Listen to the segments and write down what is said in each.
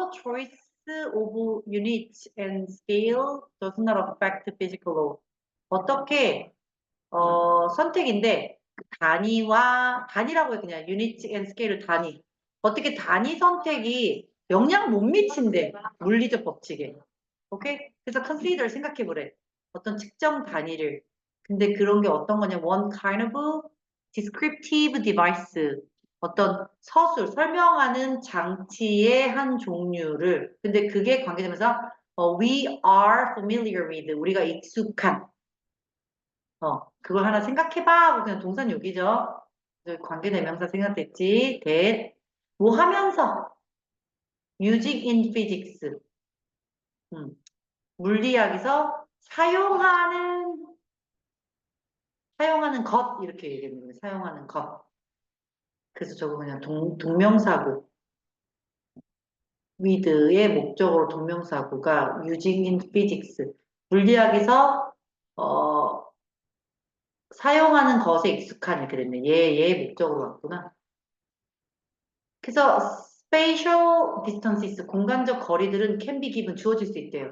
the choice of units and scale does not affect physical law. 어떻게 선택인데 그 단위라고 해 그냥 units and scale을 단위. 어떻게 단위 선택이 영향 못 미친대 물리적 법칙에. 오케이? 그래서 consider 생각해보래. 어떤 측정 단위를. 근데 그런 게 어떤 거냐? One kind of descriptive device. 어떤 서술, 설명하는 장치의 한 종류를. 근데 그게 관계되면서 we are familiar with. 우리가 익숙한. 그걸 하나 생각해봐 하고 그냥 동사용이죠. 관계대명사 생각됐지? 뭐 하면서 using in physics. 물리학에서 사용하는 것 이렇게 얘기하는 거예요. 사용하는 것. 그래서 저거 그냥 동명사고 with의 목적으로 동명사고가 using in physics. 물리학에서 사용하는 것에 익숙한 이렇게 됐네. 얘의 목적으로 왔구나. 그래서 spatial distances, 공간적 거리들은 can be given, 주어질 수 있대요.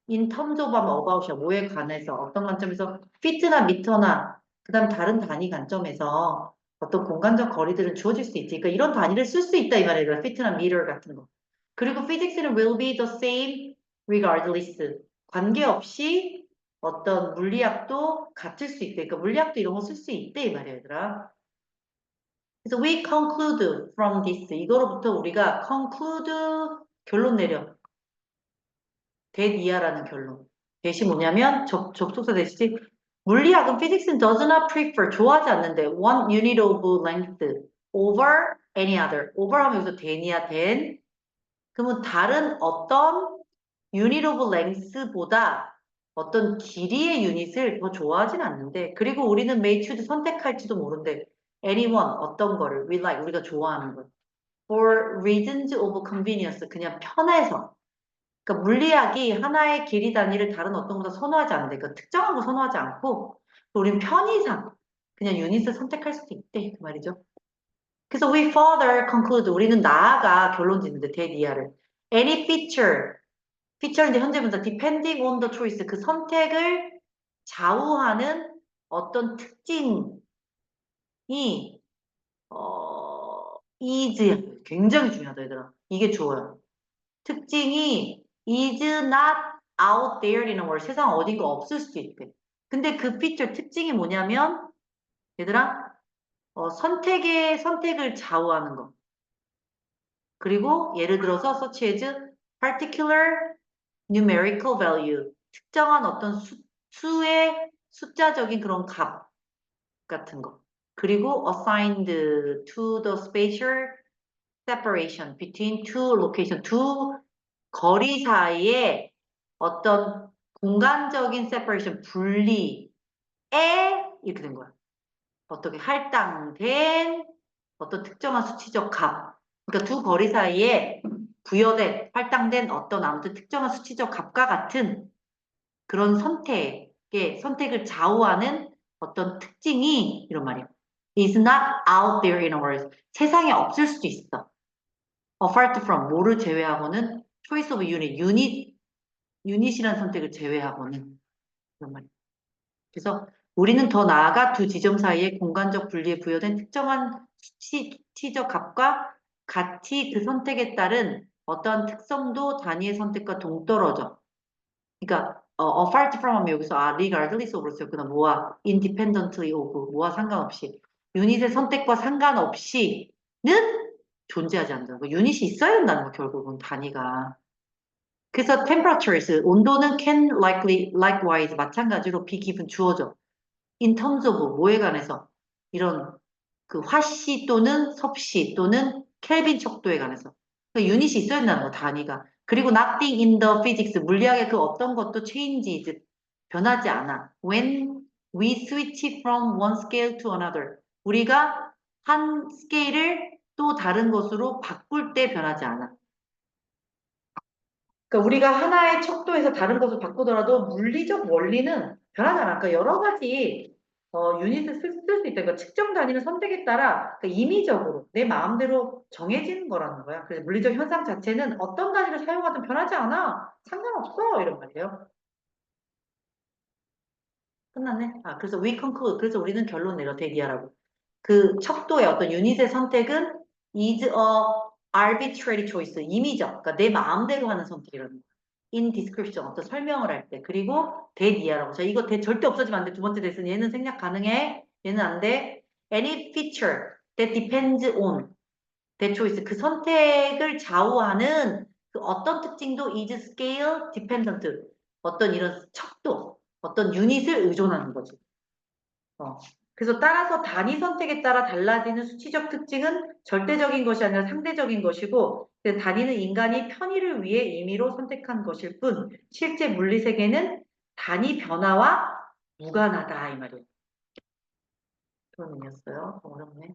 in terms of about이야. 뭐에 관해서, 어떤 관점에서 fit나 미터나 그 다음 다른 단위 관점에서 어떤 공간적 거리들은 주어질 수 있지. 그러니까 이런 단위를 쓸 수 있다 이 말이에요. fit나 meter 같은 거. 그리고 physics는 will be the same regardless. 관계없이 어떤 물리학도 같을 수 있대. 그러니까 물리학도 이런 거 쓸 수 있대 이 말이에요, 얘들아. 그래서 we conclude from this. 이거로부터 우리가 conclude 결론 내려. that 이하라는 결론. 대시 뭐냐면 접속사 대시지. 물리학은 physics는 does not prefer 좋아하지 않는데 one unit of length over any other. over 하면 여기서 than이야 than. 그러면 다른 어떤 unit of length보다 어떤 길이의 유닛을 더 좋아하진 않는데 그리고 우리는 may choose 선택할지도 모른대. anyone 어떤 거를 we like 우리가 좋아하는 걸 for reasons of convenience 그냥 편해서 그러니까 물리학이 하나의 길이 단위를 다른 어떤 것보다 선호하지 않는데 그러니까 특정한 거 선호하지 않고 우리는 편의상 그냥 유닛을 선택할 수도 있대 그 말이죠. 그래서 we further conclude 우리는 나아가 결론 짓는데 대니아를 any feature인데 현재 분사 depending on the choice 그 선택을 좌우하는 어떤 특징이 is 굉장히 중요하다 얘들아. 이게 좋아요. 특징이 is not out there in the world. 세상 어딘가 없을 수도 있대. 근데 그 feature 특징이 뭐냐면 얘들아 선택을 좌우하는 거. 그리고 예를 들어서 such as particular numerical value. 특정한 어떤 수의 숫자적인 그런 값 같은 거. 그리고 assigned to the spatial separation between two location, 두 거리 사이에 어떤 공간적인 separation, 분리에 이렇게 된 거야. 어떻게 할당된 어떤 특정한 수치적 값. 그러니까 두 거리 사이에 부여된, 할당된 어떤 아무튼 특정한 수치적 값과 같은 그런 선택을 좌우하는 어떤 특징이 이런 말이야. is not out there in the world. 세상에 없을 수도 있어. apart from 뭐를 제외하고는 choice of 유닛이라는 선택을 제외하고는 그런 말이야. 그래서 우리는 더 나아가 두 지점 사이의 공간적 분리에 부여된 특정한 수치적 값과 같이 그 선택에 따른 어떠한 특성도 단위의 선택과 동떨어져. 그러니까 apart from 하면 여기서 regardless of로 썼구나. 뭐와 independently of 뭐와 상관없이 유닛의 선택과 상관없이는 존재하지 않는다는 거. 유닛이 있어야 된다는 거 결국은 단위가. 그래서 temperatures 온도는 can likewise 마찬가지로 be given 주어져. in terms of 뭐에 관해서 이런 그 화씨 또는 섭씨 또는 켈빈 척도에 관해서 그러니까 유닛이 있어야 된다는 거 단위가. 그리고 nothing in the physics 물리학의 그 어떤 것도 changes 변하지 않아. when we switch from one scale to another 우리가 한 스케일을 또 다른 것으로 바꿀 때 변하지 않아. 그러니까 우리가 하나의 척도에서 다른 것을 바꾸더라도 물리적 원리는 변하지 않아. 그러니까 여러 가지 유닛을 쓸 수 있다. 그러니까 측정 단위는 선택에 따라 그러니까 임의적으로 내 마음대로 정해지는 거라는 거야. 그래서 물리적 현상 자체는 어떤 단위를 사용하든 변하지 않아. 상관없어. 이런 말이에요. 끝났네. 아, 그래서 we conclude. 그래서 우리는 결론 내려 대기하라고. 그 척도의 어떤 유닛의 선택은 is a arbitrary choice. 임의적. 그러니까 내 마음대로 하는 선택이라는 거야. in description. 어떤 설명을 할 때. 그리고 that 이하라고. 자, 이거 that 절대 없어지면 안 돼. 두 번째 대은 얘는 생략 가능해. 얘는 안 돼. Any feature that depends on that choice. 그 선택을 좌우하는 그 어떤 특징도 is scale dependent. 어떤 이런 척도, 어떤 유닛을 의존하는 거지. 어. 그래서 따라서 단위 선택에 따라 달라지는 수치적 특징은 절대적인 것이 아니라 상대적인 것이고, 그 단위는 인간이 편의를 위해 임의로 선택한 것일 뿐, 실제 물리 세계는 단위 변화와 무관하다 이 말이에요. 그런 의미였어요. 어렵네.